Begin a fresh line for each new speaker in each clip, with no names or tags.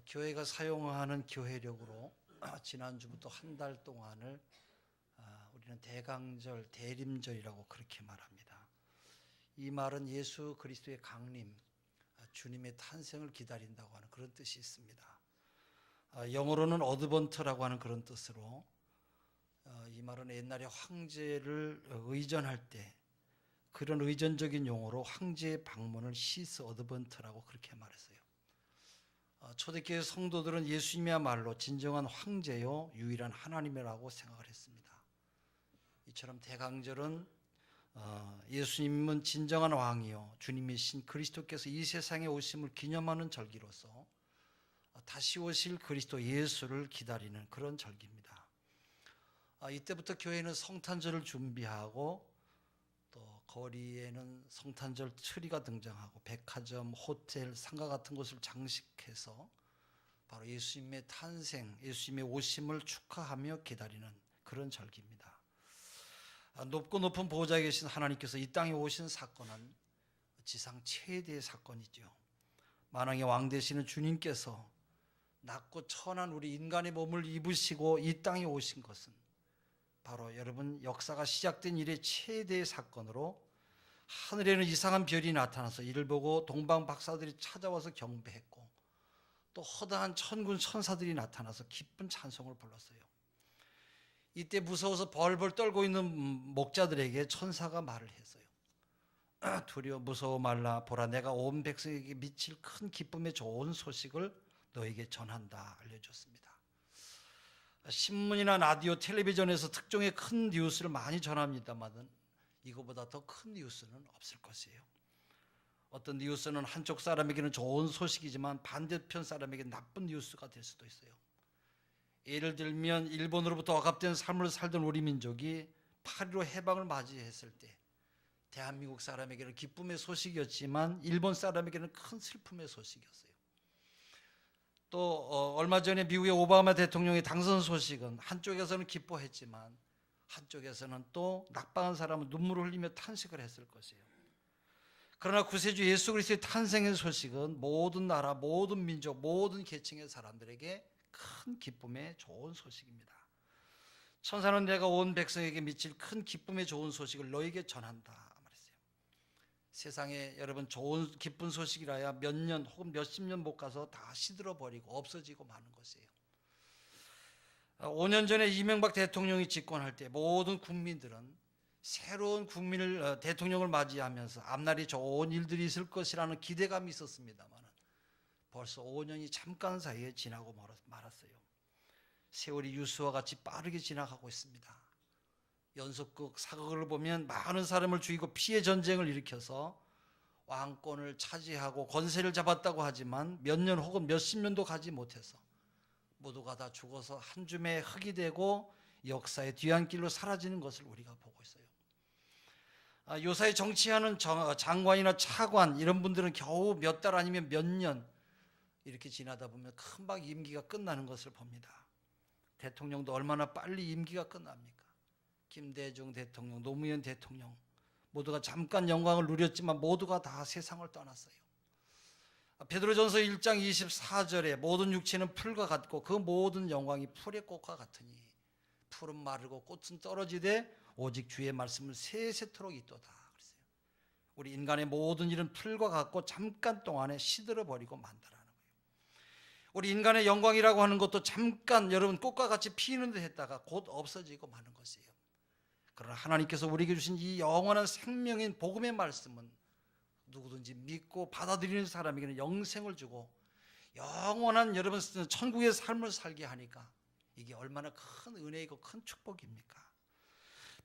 교회가 사용하는 교회력으로 지난주부터 한 달 동안을 우리는 대강절, 대림절이라고 그렇게 말합니다. 이 말은 예수 그리스도의 강림, 주님의 탄생을 기다린다고 하는 그런 뜻이 있습니다. 영어로는 어드번트라고 하는 그런 뜻으로 이 말은 옛날에 황제를 의전할 때 그런 의전적인 용어로 황제의 방문을 시스 어드번트라고 그렇게 말했어요. 초대교회 성도들은 예수님이야말로 진정한 황제요 유일한 하나님이라고 생각을 했습니다. 이처럼 대강절은 예수님은 진정한 왕이요 주님이신 그리스도께서 이 세상에 오심을 기념하는 절기로서 다시 오실 그리스도 예수를 기다리는 그런 절기입니다. 이때부터 교회는 성탄절을 준비하고 또 거리에는 성탄절 트리가 등장하고 백화점, 호텔, 상가 같은 곳을 장식해서 바로 예수님의 탄생, 예수님의 오심을 축하하며 기다리는 그런 절기입니다. 높고 높은 보좌에 계신 하나님께서 이 땅에 오신 사건은 지상 최대의 사건이죠. 만왕의 왕 되시는 주님께서 낮고 천한 우리 인간의 몸을 입으시고 이 땅에 오신 것은 바로 여러분 역사가 시작된 이래 최대의 사건으로 하늘에는 이상한 별이 나타나서 이를 보고 동방 박사들이 찾아와서 경배했고 또 허다한 천군 천사들이 나타나서 기쁜 찬송을 불렀어요. 이때 무서워서 벌벌 떨고 있는 목자들에게 천사가 말을 했어요. 두려워 무서워 말라. 보라, 내가 온 백성에게 미칠 큰 기쁨의 좋은 소식을 너에게 전한다 알려줬습니다. 신문이나 라디오, 텔레비전에서 특종의 큰 뉴스를 많이 전합니다만 이거보다 더 큰 뉴스는 없을 것이에요. 어떤 뉴스는 한쪽 사람에게는 좋은 소식이지만 반대편 사람에게 나쁜 뉴스가 될 수도 있어요. 예를 들면 일본으로부터 억압된 삶을 살던 우리 민족이 8.15 해방을 맞이했을 때 대한민국 사람에게는 기쁨의 소식이었지만 일본 사람에게는 큰 슬픔의 소식이었어요. 또 얼마 전에 미국의 오바마 대통령의 당선 소식은 한쪽에서는 기뻐했지만 한쪽에서는 또 낙방한 사람은 눈물을 흘리며 탄식을 했을 것이에요. 그러나 구세주 예수 그리스도의 탄생의 소식은 모든 나라, 모든 민족, 모든 계층의 사람들에게 큰 기쁨의 좋은 소식입니다. 천사는 내가 온 백성에게 미칠 큰 기쁨의 좋은 소식을 너에게 전한다 말했어요. 세상에 여러분 좋은 기쁜 소식이라야 몇 년 혹은 몇십 년 못 가서 다 시들어버리고 없어지고 마는 것이에요. 5년 전에 이명박 대통령이 집권할 때 모든 국민들은 새로운 대통령을 맞이하면서 앞날이 좋은 일들이 있을 것이라는 기대감이 있었습니다만 벌써 5년이 잠깐 사이에 지나고 말았어요. 세월이 유수와 같이 빠르게 지나가고 있습니다. 연속극 사극을 보면 많은 사람을 죽이고 피해 전쟁을 일으켜서 왕권을 차지하고 권세를 잡았다고 하지만 몇 년 혹은 몇십 년도 가지 못해서 모두가 다 죽어서 한 줌의 흙이 되고 역사의 뒤안길로 사라지는 것을 우리가 보고 있어요. 요사이 정치하는 장관이나 차관 이런 분들은 겨우 몇 달 아니면 몇 년 이렇게 지나다 보면 금방 임기가 끝나는 것을 봅니다. 대통령도 얼마나 빨리 임기가 끝납니까? 김대중 대통령, 노무현 대통령 모두가 잠깐 영광을 누렸지만 모두가 다 세상을 떠났어요. 베드로전서 1장 24절에 모든 육체는 풀과 같고 그 모든 영광이 풀의 꽃과 같으니 풀은 마르고 꽃은 떨어지되 오직 주의 말씀은 세세토록 있도다 그랬어요. 우리 인간의 모든 일은 풀과 같고 잠깐 동안에 시들어버리고 만다라는 거예요. 우리 인간의 영광이라고 하는 것도 잠깐 여러분 꽃과 같이 피는 듯 했다가 곧 없어지고 마는 것이에요. 그러나 하나님께서 우리에게 주신 이 영원한 생명인 복음의 말씀은 누구든지 믿고 받아들이는 사람에게는 영생을 주고 영원한 여러분 천국의 삶을 살게 하니까 이게 얼마나 큰 은혜이고 큰 축복입니까?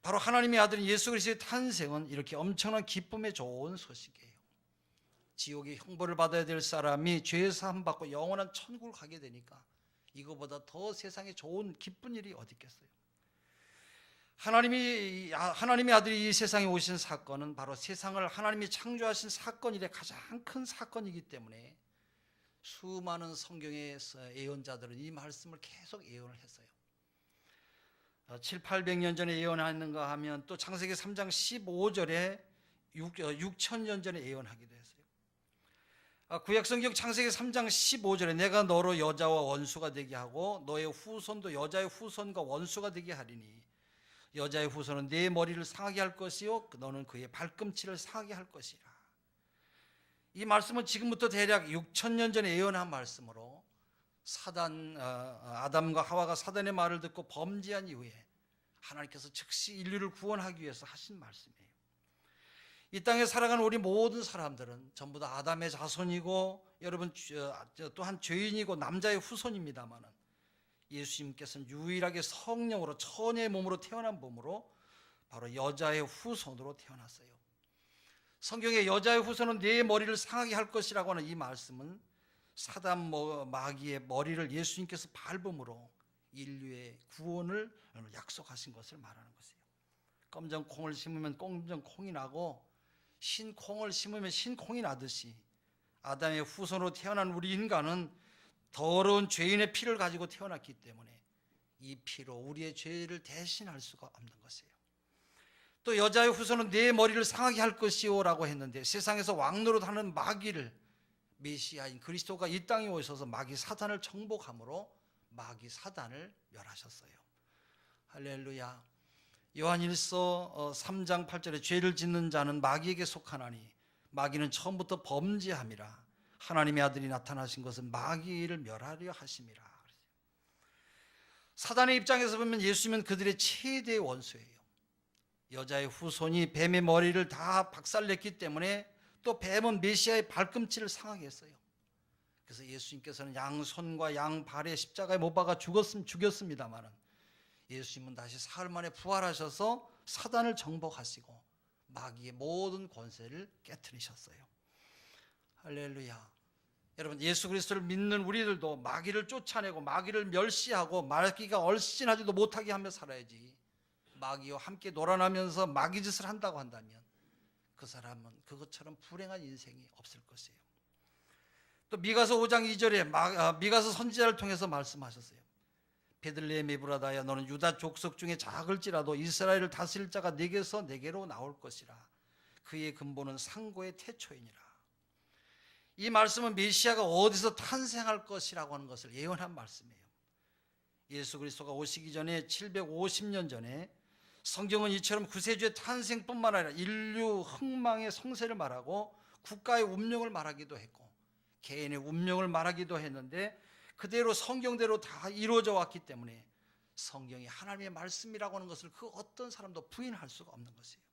바로 하나님의 아들 예수 그리스도의 탄생은 이렇게 엄청난 기쁨의 좋은 소식이에요. 지옥의 형벌을 받아야 될 사람이 죄 사함 받고 영원한 천국을 가게 되니까 이거보다 더 세상에 좋은 기쁜 일이 어디 있겠어요? 하나님의 아들이 이 세상에 오신 사건은 바로 세상을 하나님이 창조하신 사건이래 가장 큰 사건이기 때문에 수많은 성경의 예언자들은 이 말씀을 계속 예언을 했어요. 700~800년 전에 예언했는가 하면 또 창세기 3장 15절에 6,000년 전에 예언하기도 했어요. 구약성경 창세기 3장 15절에 내가 너로 여자와 원수가 되게 하고 너의 후손도 여자의 후손과 원수가 되게 하리니 여자의 후손은 네 머리를 상하게 할 것이요 너는 그의 발꿈치를 상하게 할 것이라. 이 말씀은 지금부터 대략 6,000년 전에 예언한 말씀으로 아담과 하와가 사단의 말을 듣고 범죄한 이후에 하나님께서 즉시 인류를 구원하기 위해서 하신 말씀이에요. 이 땅에 살아가는 우리 모든 사람들은 전부 다 아담의 자손이고 여러분 또한 죄인이고 남자의 후손입니다마는 예수님께서는 유일하게 성령으로 처녀의 몸으로 태어난 몸으로 바로 여자의 후손으로 태어났어요. 성경에 여자의 후손은 네 머리를 상하게 할 것이라고 하는 이 말씀은 사단 마귀의 머리를 예수님께서 밟음으로 인류의 구원을 약속하신 것을 말하는 것이에요. 검정 콩을 심으면 검정 콩이 나고 흰 콩을 심으면 흰 콩이 나듯이 아담의 후손으로 태어난 우리 인간은 더러운 죄인의 피를 가지고 태어났기 때문에 이 피로 우리의 죄를 대신할 수가 없는 것이에요. 또 여자의 후손은 네 머리를 상하게 할 것이요 라고 했는데 세상에서 왕노릇하는 마귀를 메시아인 그리스도가 이 땅에 오셔서 마귀 사단을 정복함으로 마귀 사단을 멸하셨어요. 할렐루야. 요한일서 3장 8절에 죄를 짓는 자는 마귀에게 속하나니 마귀는 처음부터 범죄함이라 하나님의 아들이 나타나신 것은 마귀를 멸하려 하심이라. 사단의 입장에서 보면 예수님은 그들의 최대의 원수예요. 여자의 후손이 뱀의 머리를 다 박살냈기 때문에 또 뱀은 메시아의 발꿈치를 상하게 했어요. 그래서 예수님께서는 양손과 양발에 십자가에 못 박아 죽였습니다마는 예수님은 다시 사흘 만에 부활하셔서 사단을 정복하시고 마귀의 모든 권세를 깨트리셨어요. 할렐루야. 여러분, 예수 그리스도를 믿는 우리들도 마귀를 쫓아내고 마귀를 멸시하고 마귀가 얼씬하지도 못하게 하며 살아야지, 마귀와 함께 놀아나면서 마귀 짓을 한다고 한다면 그 사람은 그것처럼 불행한 인생이 없을 것이에요. 또 미가서 5장 2절에 미가서 선지자를 통해서 말씀하셨어요. 베들레헴 에브라다야, 너는 유다 족속 중에 작을지라도 이스라엘을 다스릴 자가 네게서 네게로 나올 것이라. 그의 근본은 상고의 태초이니라. 이 말씀은 메시아가 어디서 탄생할 것이라고 하는 것을 예언한 말씀이에요. 예수 그리스도가 오시기 전에 750년 전에 성경은 이처럼 구세주의 탄생뿐만 아니라 인류 흥망의 성세를 말하고 국가의 운명을 말하기도 했고 개인의 운명을 말하기도 했는데 그대로 성경대로 다 이루어져 왔기 때문에 성경이 하나님의 말씀이라고 하는 것을 그 어떤 사람도 부인할 수가 없는 것이에요.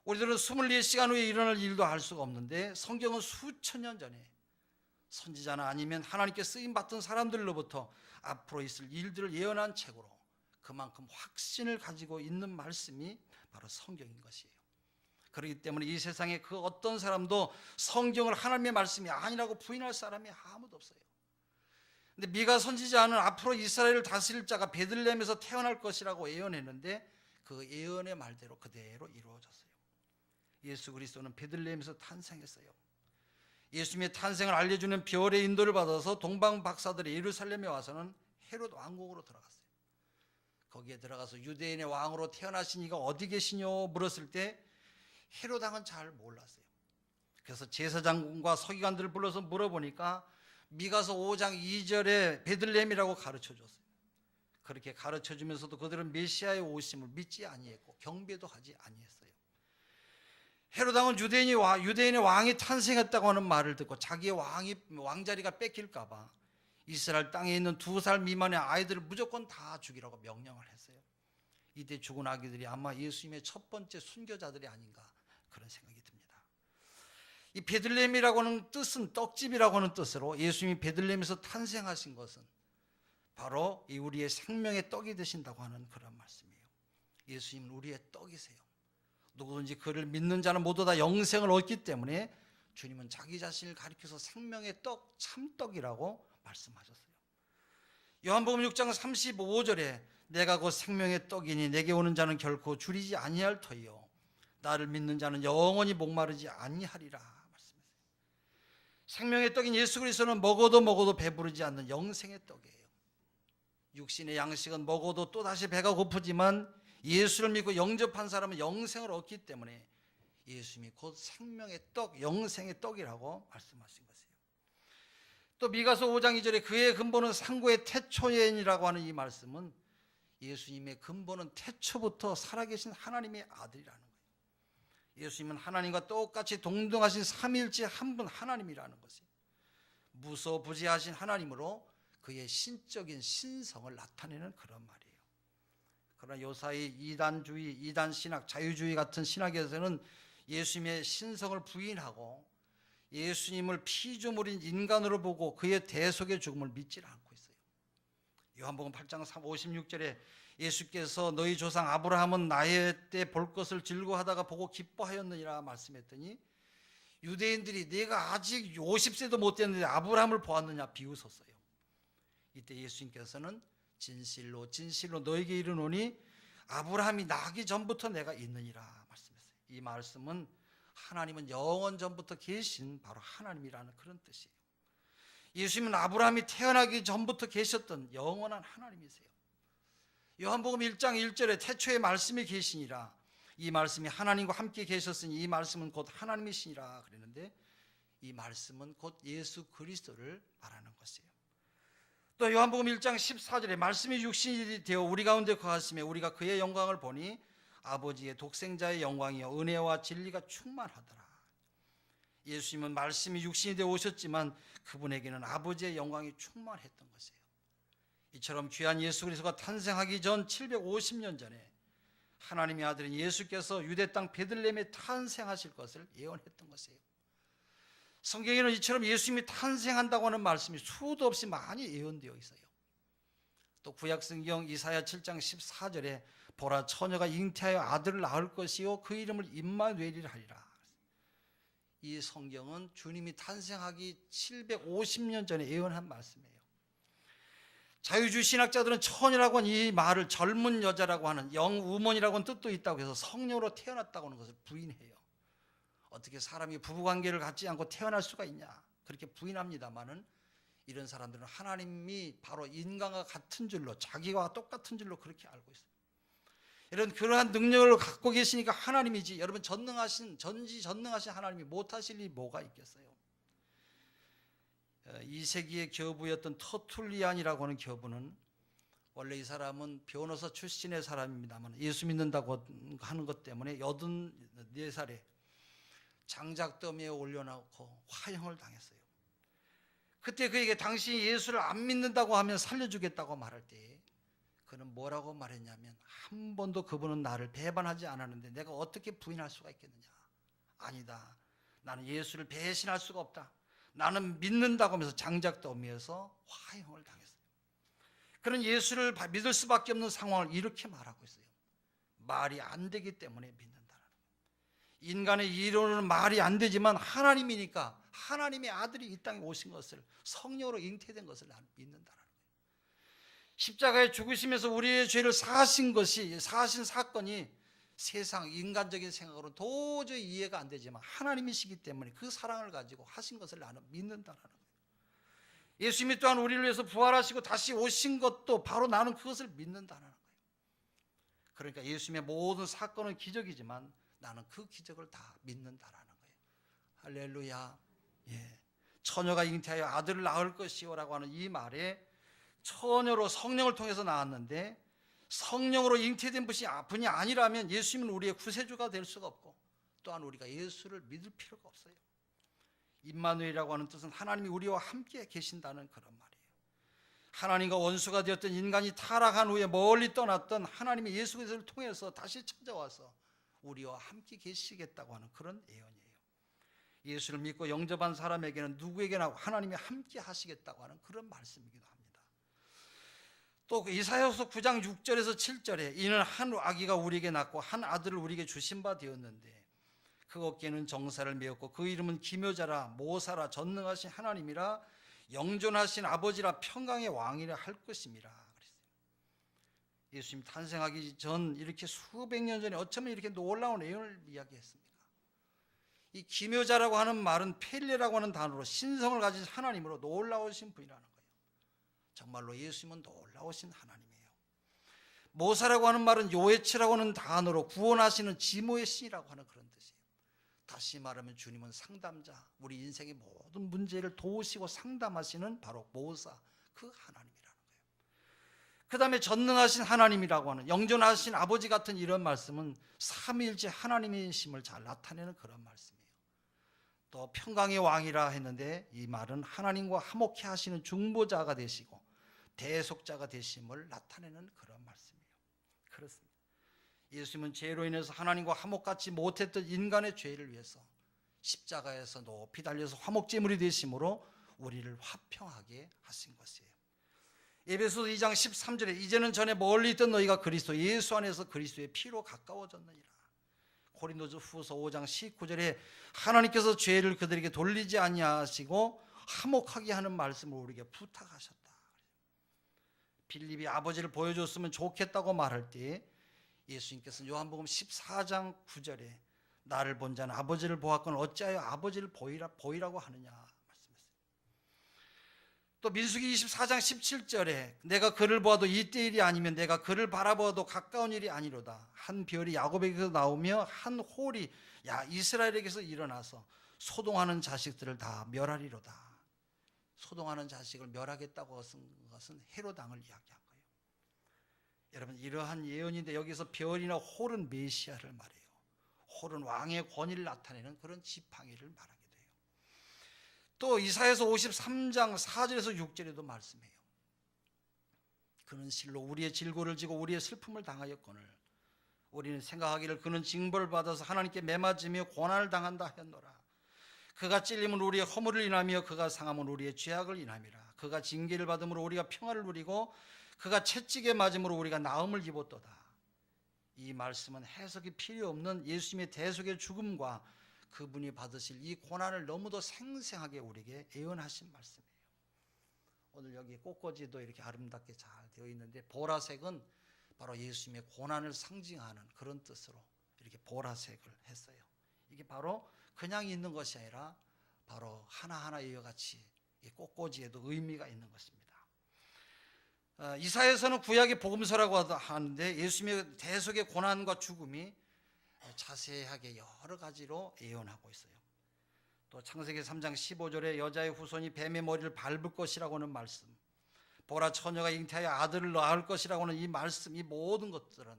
우리들은 24시간 후에 일어날 일도 알 수가 없는데 성경은 수천 년 전에 선지자나 아니면 하나님께 쓰임받던 사람들로부터 앞으로 있을 일들을 예언한 책으로 그만큼 확신을 가지고 있는 말씀이 바로 성경인 것이에요. 그렇기 때문에 이 세상에 그 어떤 사람도 성경을 하나님의 말씀이 아니라고 부인할 사람이 아무도 없어요. 근데 미가 선지자는 앞으로 이스라엘을 다스릴 자가 베들레헴에서 태어날 것이라고 예언했는데 그 예언의 말대로 그대로 이루어졌어요. 예수 그리스도는 베들레헴에서 탄생했어요. 예수님의 탄생을 알려주는 별의 인도를 받아서 동방 박사들이 예루살렘에 와서는 헤롯 왕궁으로 들어갔어요. 거기에 들어가서 유대인의 왕으로 태어나신 이가 어디 계시뇨 물었을 때 헤롯 왕은 잘 몰랐어요. 그래서 제사장과 서기관들을 불러서 물어보니까 미가서 5장 2절에 베들레헴이라고 가르쳐줬어요. 그렇게 가르쳐주면서도 그들은 메시아의 오심을 믿지 아니했고 경배도 하지 아니했어요. 헤롯 왕은 유대인의 왕이 탄생했다고 하는 말을 듣고 자기의 왕자리가 뺏길까 봐 이스라엘 땅에 있는 2살 미만의 아이들을 무조건 다 죽이라고 명령을 했어요. 이때 죽은 아기들이 아마 예수님의 첫 번째 순교자들이 아닌가 그런 생각이 듭니다. 이 베들레헴이라고 하는 뜻은 떡집이라고 하는 뜻으로 예수님이 베들레헴에서 탄생하신 것은 바로 이 우리의 생명의 떡이 되신다고 하는 그런 말씀이에요. 예수님은 우리의 떡이세요. 누구든지 그를 믿는 자는 모두 다 영생을 얻기 때문에 주님은 자기 자신을 가리켜서 생명의 떡, 참떡이라고 말씀하셨어요. 요한복음 6장 35절에 내가 곧 생명의 떡이니 내게 오는 자는 결코 줄이지 아니할 터이요 나를 믿는 자는 영원히 목마르지 아니하리라 말씀하세요. 생명의 떡인 예수 그리스도는 먹어도 배부르지 않는 영생의 떡이에요. 육신의 양식은 먹어도 또다시 배가 고프지만 예수를 믿고 영접한 사람은 영생을 얻기 때문에 예수님이 곧 생명의 떡, 영생의 떡이라고 말씀하신 것이에요. 또 미가서 5장 2절에 그의 근본은 상고의 태초에니라고 하는 이 말씀은 예수님의 근본은 태초부터 살아계신 하나님의 아들이라는 거예요. 예수님은 하나님과 똑같이 동등하신 삼위일체 한 분 하나님이라는 것이에요. 무소부지하신 하나님으로 그의 신적인 신성을 나타내는 그런 말이에요. 그러나 요사이 이단주의, 이단신학, 자유주의 같은 신학에서는 예수님의 신성을 부인하고 예수님을 피조물인 인간으로 보고 그의 대속의 죽음을 믿지 않고 있어요. 요한복음 8장 56절에 예수께서 너희 조상 아브라함은 나의 때 볼 것을 즐거워하다가 보고 기뻐하였느니라 말씀했더니 유대인들이 내가 아직 50세도 못 됐는데 아브라함을 보았느냐 비웃었어요. 이때 예수님께서는 진실로 진실로 너에게 이르노니 아브라함이 나기 전부터 내가 있느니라 말씀했어요. 이 말씀은 하나님은 영원 전부터 계신 바로 하나님이라는 그런 뜻이에요. 예수님은 아브라함이 태어나기 전부터 계셨던 영원한 하나님이세요. 요한복음 1장 1절에 태초에 말씀이 계시니라. 이 말씀이 하나님과 함께 계셨으니 이 말씀은 곧 하나님이시니라 그랬는데 이 말씀은 곧 예수 그리스도를 말하는 것이에요. 또 요한복음 1장 14절에 말씀이 육신이 되어 우리 가운데 거하시며 우리가 그의 영광을 보니 아버지의 독생자의 영광이요 은혜와 진리가 충만하더라. 예수님은 말씀이 육신이 되어 오셨지만 그분에게는 아버지의 영광이 충만했던 것이에요. 이처럼 귀한 예수 그리스도가 탄생하기 전 750년 전에 하나님의 아들인 예수께서 유대 땅 베들레헴에 탄생하실 것을 예언했던 것이에요. 성경에는 이처럼 예수님이 탄생한다고 하는 말씀이 수도 없이 많이 예언되어 있어요. 또 구약성경 이사야 7장 14절에 보라 처녀가 잉태하여 아들을 낳을 것이요 그 이름을 임마누엘이라 하리라. 이 성경은 주님이 탄생하기 750년 전에 예언한 말씀이에요. 자유주의 신학자들은 처녀라고 하는 이 말을 젊은 여자라고 하는 영우먼이라고 하는 뜻도 있다고 해서 성령으로 태어났다고 하는 것을 부인해요. 어떻게 사람이 부부관계를 갖지 않고 태어날 수가 있냐 그렇게 부인합니다마는 이런 사람들은 하나님이 바로 인간과 같은 줄로 자기와 똑같은 줄로 그렇게 알고 있어요. 이런 그러한 능력을 갖고 계시니까 하나님이지 여러분 전지전능하신 하나님이 못하실 일이 뭐가 있겠어요. 2세기의 교부였던 터툴리안이라고 하는 교부는 원래 이 사람은 변호사 출신의 사람입니다만 예수 믿는다고 하는 것 때문에 84살에 장작더미에 올려놓고 화형을 당했어요. 그때 그에게 당신이 예수를 안 믿는다고 하면 살려주겠다고 말할 때 그는 뭐라고 말했냐면 한 번도 그분은 나를 배반하지 않았는데 내가 어떻게 부인할 수가 있겠느냐. 아니다. 나는 예수를 배신할 수가 없다. 나는 믿는다고 하면서 장작더미에서 화형을 당했어요. 그는 예수를 믿을 수밖에 없는 상황을 이렇게 말하고 있어요. 말이 안 되기 때문에 믿는다는 거예요. 인간의 이론은 말이 안 되지만 하나님이니까 하나님의 아들이 이 땅에 오신 것을 성령으로 잉태된 것을 나는 믿는다는 거예요. 십자가에 죽으시면서 우리의 죄를 사하신 사건이 세상 인간적인 생각으로 도저히 이해가 안 되지만 하나님이시기 때문에 그 사랑을 가지고 하신 것을 나는 믿는다는 거예요. 예수님이 또한 우리를 위해서 부활하시고 다시 오신 것도 바로 나는 그것을 믿는다는 거예요. 그러니까 예수님의 모든 사건은 기적이지만 나는 그 기적을 다 믿는다는 거예요. 할렐루야. 예. 처녀가 잉태하여 아들을 낳을 것이요라고 하는 이 말에 처녀로 성령을 통해서 나왔는데 성령으로 잉태된 분이 아니라면 예수님은 우리의 구세주가 될 수가 없고 또한 우리가 예수를 믿을 필요가 없어요. 임마누엘이라고 하는 뜻은 하나님이 우리와 함께 계신다는 그런 말이에요. 하나님과 원수가 되었던 인간이 타락한 후에 멀리 떠났던 하나님이 예수 그리스도를 통해서 다시 찾아와서 우리와 함께 계시겠다고 하는 그런 예언이에요. 예수를 믿고 영접한 사람에게는 누구에게나 하나님이 함께 하시겠다고 하는 그런 말씀이기도 합니다. 또 이사야서 9장 6절에서 7절에 이는 한 아기가 우리에게 낳고 한 아들을 우리에게 주신 바 되었는데 그 어깨는 정사를 메었고 그 이름은 기묘자라 모사라 전능하신 하나님이라 영존하신 아버지라 평강의 왕이라 할 것임이라 그랬어요. 예수님 탄생하기 전 이렇게 수백 년 전에 어쩌면 이렇게 놀라운 예언을 이야기했습니까? 이 기묘자라고 하는 말은 펠레라고 하는 단어로 신성을 가진 하나님으로 놀라우신 분이라는 거예요. 정말로 예수님은 놀라우신 하나님이에요. 모사라고 하는 말은 요에츠라고 하는 단어로 구원하시는 지모의 신이라고 하는 그런 뜻이에요. 다시 말하면 주님은 상담자, 우리 인생의 모든 문제를 도우시고 상담하시는 바로 모사, 그 하나님이라는 거예요. 그 다음에 전능하신 하나님이라고 하는, 영존하신 아버지 같은 이런 말씀은 삼위일체 하나님의 심을 잘 나타내는 그런 말씀이에요. 또 평강의 왕이라 했는데 이 말은 하나님과 화목케 하시는 중보자가 되시고 대속자가 되심을 나타내는 그런 말씀이에요. 그렇습니다. 예수님은 죄로 인해서 하나님과 화목같이 못했던 인간의 죄를 위해서 십자가에서 높이 달려서 화목제물이 되심으로 우리를 화평하게 하신 것이에요. 에베소서 2장 13절에 이제는 전에 멀리 있던 너희가 그리스도 예수 안에서 그리스도의 피로 가까워졌느니라. 고린도서 후서 5장 19절에 하나님께서 죄를 그들에게 돌리지 아니하시고 화목하게 하는 말씀을 우리에게 부탁하셨다. 빌립이 아버지를 보여줬으면 좋겠다고 말할 때 예수님께서는 요한복음 14장 9절에 나를 본 자는 아버지를 보았거늘 어찌하여 아버지를 보이라고 하느냐 말씀했어요. 또 민수기 24장 17절에 내가 그를 보아도 이때 일이 아니면 내가 그를 바라보아도 가까운 일이 아니로다. 한 별이 야곱에게서 나오며 한 홀이 이스라엘에게서 일어나서 소동하는 자식들을 다 멸하리로다. 소동하는 자식을 멸하겠다고 쓴 것은 헤롯 왕을 이야기한 거예요. 여러분, 이러한 예언인데 여기서 별이나 홀은 메시아를 말해요. 홀은 왕의 권위를 나타내는 그런 지팡이를 말하게 돼요. 또 이사야서 53장 4절에서 6절에도 말씀해요. 그는 실로 우리의 질고를 지고 우리의 슬픔을 당하였거늘 우리는 생각하기를 그는 징벌을 받아서 하나님께 매맞으며 고난을 당한다 하였노라. 그가 찔림은 우리의 허물을 인하며 그가 상함은 우리의 죄악을 인함이라. 그가 징계를 받음으로 우리가 평화를 누리고 그가 채찍에 맞음으로 우리가 나음을 입었도다. 이 말씀은 해석이 필요 없는 예수님의 대속의 죽음과 그분이 받으실 이 고난을 너무도 생생하게 우리에게 예언하신 말씀이에요. 오늘 여기 꽃꽂이도 이렇게 아름답게 잘 되어 있는데 보라색은 바로 예수님의 고난을 상징하는 그런 뜻으로 이렇게 보라색을 했어요. 이게 바로 그냥 있는 것이 아니라 바로 하나하나 이와 같이 이 꽃꽂이에도 의미가 있는 것입니다. 이사야서는 구약의 복음서라고 하는데 예수님의 대속의 고난과 죽음이 자세하게 여러 가지로 예언하고 있어요. 또 창세기 3장 15절에 여자의 후손이 뱀의 머리를 밟을 것이라고 하는 말씀, 보라 처녀가 잉태하여 아들을 낳을 것이라고 하는 이 말씀, 이 모든 것들은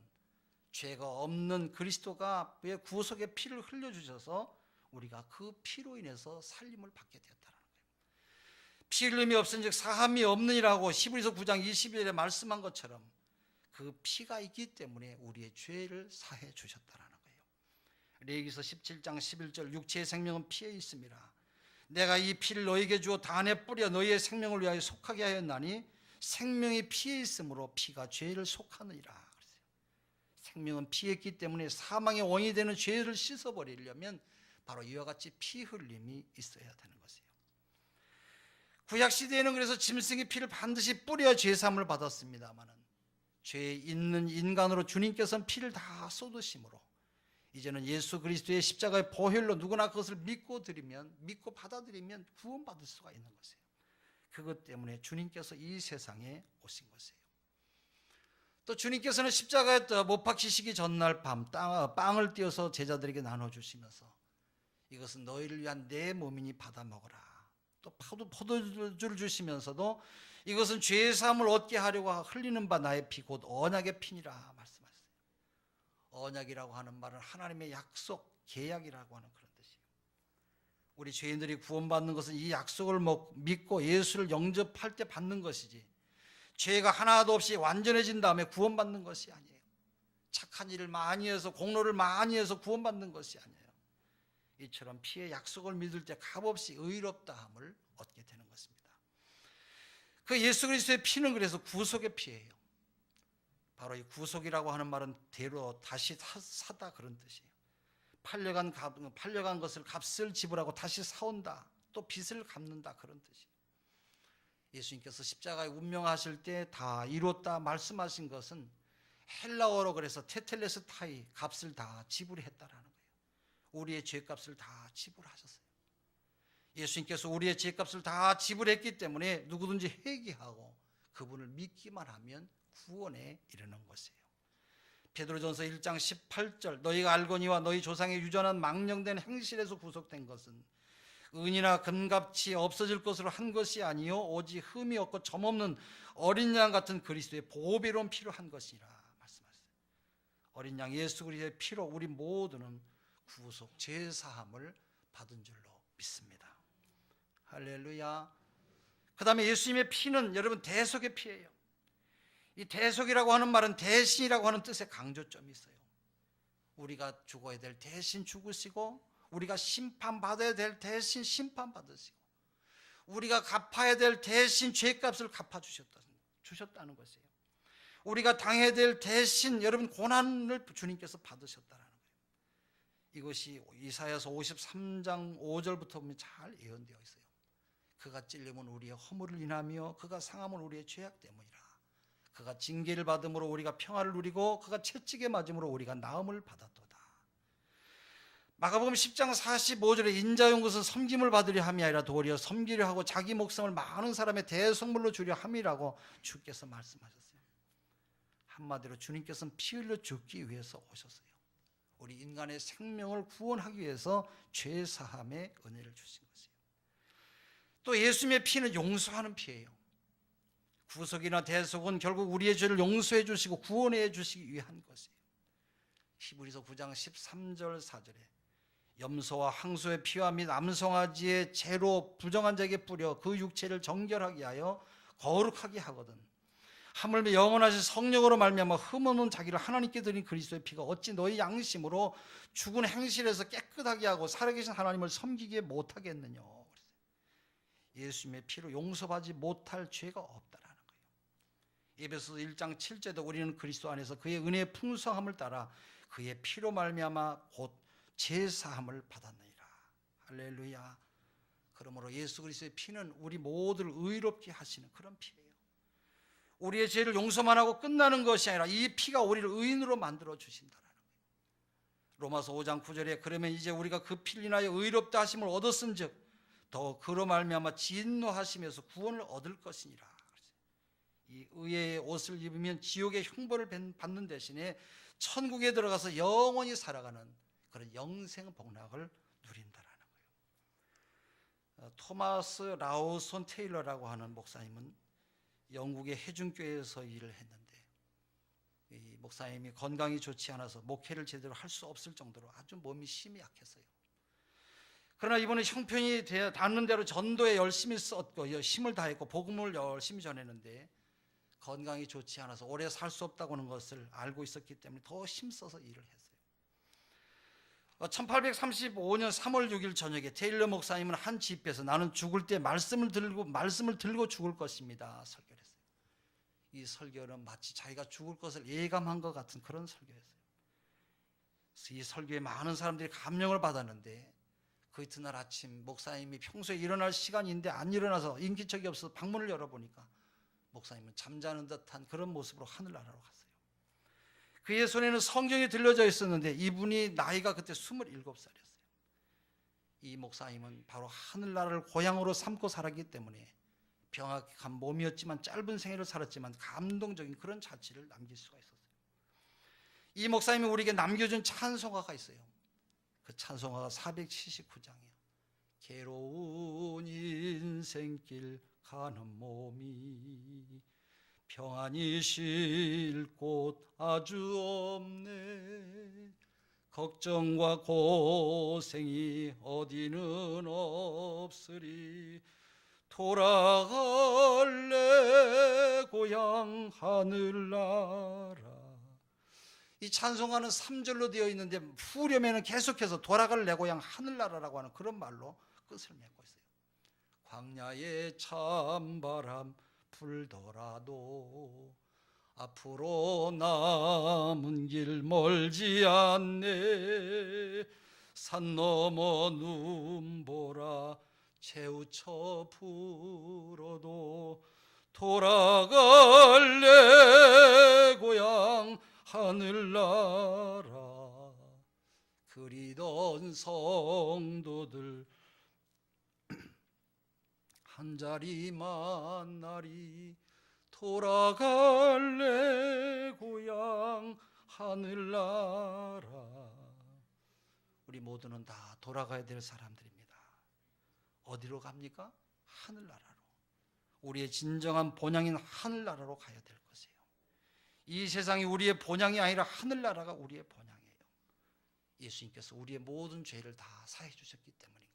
죄가 없는 그리스도가 왜 구속의 피를 흘려주셔서 우리가 그 피로 인해서 살림을 받게 되었다는 거예요. 피 흘림이 없은즉 사함이 없느니라고 히브리서 9장 20절에 말씀한 것처럼 그 피가 있기 때문에 우리의 죄를 사해 주셨다는 거예요. 레위기서 17장 11절 육체의 생명은 피에 있음이라. 내가 이 피를 너에게 주어 단에 뿌려 너희의 생명을 위하여 속하게 하였나니 생명이 피에 있으므로 피가 죄를 속하느니라. 생명은 피에 있기 때문에 사망의 원인이 되는 죄를 씻어버리려면 바로 이와 같이 피 흘림이 있어야 되는 것이에요. 구약시대에는 그래서 짐승의 피를 반드시 뿌려 죄사함을 받았습니다마는 죄에 있는 인간으로 주님께서는 피를 다 쏟으심으로 이제는 예수 그리스도의 십자가의 보혈로 누구나 그것을 믿고 받아들이면 구원받을 수가 있는 것이에요. 그것 때문에 주님께서 이 세상에 오신 것이에요. 또 주님께서는 십자가에 못 박히시기 전날 밤 빵을 띄어서 제자들에게 나눠주시면서 이것은 너희를 위한 내 몸이니 받아 먹어라. 또 포도주를 주시면서도 이것은 죄의 사함을 얻게 하려고 흘리는 바 나의 피 곧 언약의 피니라 말씀하셨어요. 언약이라고 하는 말은 하나님의 약속, 계약이라고 하는 그런 뜻이에요. 우리 죄인들이 구원받는 것은 이 약속을 믿고 예수를 영접할 때 받는 것이지 죄가 하나도 없이 완전해진 다음에 구원받는 것이 아니에요. 착한 일을 많이 해서 공로를 많이 해서 구원받는 것이 아니에요. 이처럼 피의 약속을 믿을 때 값없이 의롭다함을 얻게 되는 것입니다. 그 예수 그리스도의 피는 그래서 구속의 피예요. 바로 이 구속이라고 하는 말은 대로 다시 사다 그런 뜻이에요. 팔려간 것을 값을 지불하고 다시 사온다, 또 빚을 갚는다 그런 뜻이에요. 예수님께서 십자가에 운명하실 때 다 이뤘다 말씀하신 것은 헬라어로 그래서 테텔레스타이, 값을 다 지불했다라는 거예요. 우리의 죄값을 다 지불하셨어요. 예수님께서 우리의 죄값을 다 지불했기 때문에 누구든지 회개하고 그분을 믿기만 하면 구원에 이르는 것이에요. 베드로전서 1장 18절 너희가 알거니와 너희 조상의 유전한 망령된 행실에서 구속된 것은 은이나 금값이 없어질 것으로 한 것이 아니요 오직 흠이 없고 점없는 어린 양 같은 그리스도의 보배로운 피로 한 것이라 말씀하셨어요. 어린 양 예수 그리스도의 피로 우리 모두는 구속 죄사함을 받은 줄로 믿습니다. 할렐루야. 그 다음에 예수님의 피는 여러분 대속의 피예요. 이 대속이라고 하는 말은 대신이라고 하는 뜻의 강조점이 있어요. 우리가 죽어야 될 대신 죽으시고 우리가 심판받아야 될 대신 심판받으시고 우리가 갚아야 될 대신 죄값을 갚아주셨다는 것이에요. 우리가 당해야 될 대신 여러분 고난을 주님께서 받으셨다는 거예요. 이것이 이사야서 53장 5절부터 보면 잘 예언되어 있어요. 그가 찔림은 우리의 허물을 인하며 그가 상함은 우리의 죄악 때문이라. 그가 징계를 받음으로 우리가 평화를 누리고 그가 채찍에 맞음으로 우리가 나음을 받았도다. 마가복음 10장 45절에 인자용 것은 섬김을 받으려 함이 아니라 도리어 섬기려 하고 자기 목숨을 많은 사람의 대속물로 주려 함이라고 주께서 말씀하셨어요. 한마디로 주님께서는 피 흘려 죽기 위해서 오셨어요. 우리 인간의 생명을 구원하기 위해서 죄사함의 은혜를 주신 것이에요. 또 예수님의 피는 용서하는 피예요. 구속이나 대속은 결국 우리의 죄를 용서해 주시고 구원해 주시기 위한 것이에요. 히브리서 9장 13절 4절에 염소와 항소의 피와 및 암송아지의 재로 부정한 자에게 뿌려 그 육체를 정결하게 하여 거룩하게 하거든 하물며 영원하신 성령으로 말미암아 흠없는 자기를 하나님께 드린 그리스도의 피가 어찌 너희 양심으로 죽은 행실에서 깨끗하게 하고 살아계신 하나님을 섬기게 못하겠느냐. 예수님의 피로 용서받지 못할 죄가 없다라는 거예요. 에베소서 1장 7절에도 우리는 그리스도 안에서 그의 은혜의 풍성함을 따라 그의 피로 말미암아 곧 제사함을 받았느니라. 할렐루야. 그러므로 예수 그리스도의 피는 우리 모두를 의롭게 하시는 그런 피예요. 우리의 죄를 용서만 하고 끝나는 것이 아니라 이 피가 우리를 의인으로 만들어 주신다라는 거예요. 로마서 5장 9절에 그러면 이제 우리가 그 피를 인하여 의롭다 하심을 얻었은즉 더 그로 말미암아 진노하심에서 구원을 얻을 것이니라. 이 의의 옷을 입으면 지옥의 형벌을 받는 대신에 천국에 들어가서 영원히 살아가는 그런 영생 복락을 누린다라는 거예요. 토마스 라우손 테일러라고 하는 목사님은 영국의 해중교회에서 일을 했는데 이 목사님이 건강이 좋지 않아서 목회를 제대로 할 수 없을 정도로 아주 몸이 심히 약했어요. 그러나 이번에 형편이 닿는 대로 전도에 열심히 썼고 힘을 다했고 복음을 열심히 전했는데 건강이 좋지 않아서 오래 살 수 없다고 하는 것을 알고 있었기 때문에 더 힘써서 일을 했어요. 1835년 3월 6일 저녁에 테일러 목사님은 한 집회에서 나는 죽을 때 말씀을 들고 죽을 것입니다 설교를 했어요. 이 설교는 마치 자기가 죽을 것을 예감한 것 같은 그런 설교였어요. 이 설교에 많은 사람들이 감명을 받았는데 그 이튿날 아침 목사님이 평소에 일어날 시간인데 안 일어나서 인기척이 없어서 방문을 열어보니까 목사님은 잠자는 듯한 그런 모습으로 하늘나라로 갔어요. 그의 손에는 성경이 들려져 있었는데 이분이 나이가 그때 27살이었어요. 이 목사님은 바로 하늘나라를 고향으로 삼고 살았기 때문에 병약한 몸이었지만 짧은 생애를 살았지만 감동적인 그런 자취를 남길 수가 있었어요. 이 목사님이 우리에게 남겨준 찬송가가 있어요. 그 찬송가가 479장이에요. 괴로운 인생길 가는 몸이 평안히 쉴 곳 아주 없네. 걱정과 고생이 어디는 없으리. 돌아갈래 고향 하늘나라. 이 찬송가는 3절로 되어 있는데 후렴에는 계속해서 돌아갈 내 고향 하늘나라라고 하는 그런 말로 끝을 맺고 있어요. 광야에 찬바람 불더라도 앞으로 남은 길 멀지 않네. 산 넘어 눈보라 채우쳐 불어도 돌아갈래 고향 하늘나라. 그리던 성도들 한자리 만나리. 돌아갈래 고향 하늘나라. 우리 모두는 다 돌아가야 될 사람들입니다. 어디로 갑니까? 하늘나라로. 우리의 진정한 본향인 하늘나라로 가야 될 것이에요. 이 세상이 우리의 본향이 아니라 하늘나라가 우리의 본향이에요. 예수님께서 우리의 모든 죄를 다 사해 주셨기 때문입니다.